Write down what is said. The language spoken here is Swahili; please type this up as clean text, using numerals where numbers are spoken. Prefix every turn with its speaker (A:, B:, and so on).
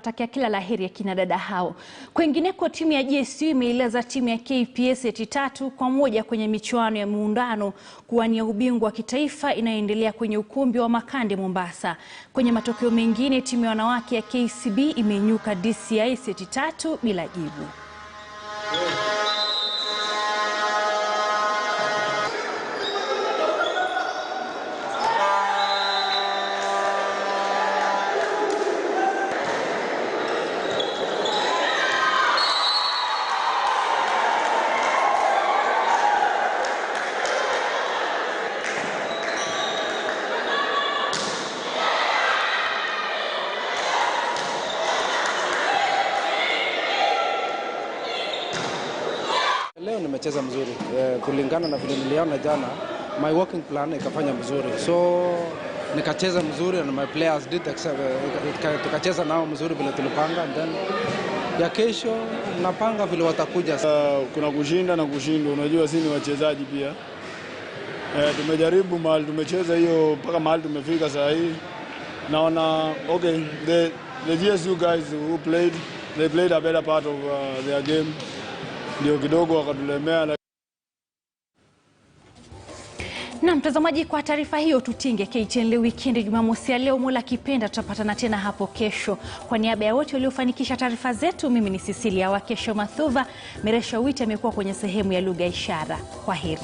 A: Takia kila laheri ya kina dada hao. Kwingineko, timu ya GSU imeilaza timu ya KPA seti 3-1 kwenye michuano ya muungano kuwania ubingwa wa kitaifa inayoendelea kwenye ukumbi wa Makande Mombasa. Kwenye matokeo mengine, timu ya wanawake ya KCB imenyuka DCI seti 3 bila jibu.
B: Leo nimecheza mzuri kulingana na vile niliona jana. My working plan ikafanya mzuri, so nikacheza mzuri and my players did tukacheza nao mzuri vile tulipanga, and then ya kesho napanga vile watakuja.
C: Kuna kushinda na kushindwa, unajua sisi ni wachezaji pia. Tumejaribu mahali tumecheza hiyo mpaka mahali tumefika sasa hii. Naona okay, the GSU guys who played a better part of their game. Ndio kidogo wakatulemea.
A: Na mtazamaji, kwa taarifa hiyo tutinge KTN leo weekend Jumamosi ya leo. Mola kipenda tutapatana tena hapo kesho. Kwa niaba ya wote waliofanikisha taarifa zetu, mimi ni Cecilia wa Kesho Mathuva. Meresha Witi amekuwa kwenye sehemu ya lugha ishara. Kwaheri.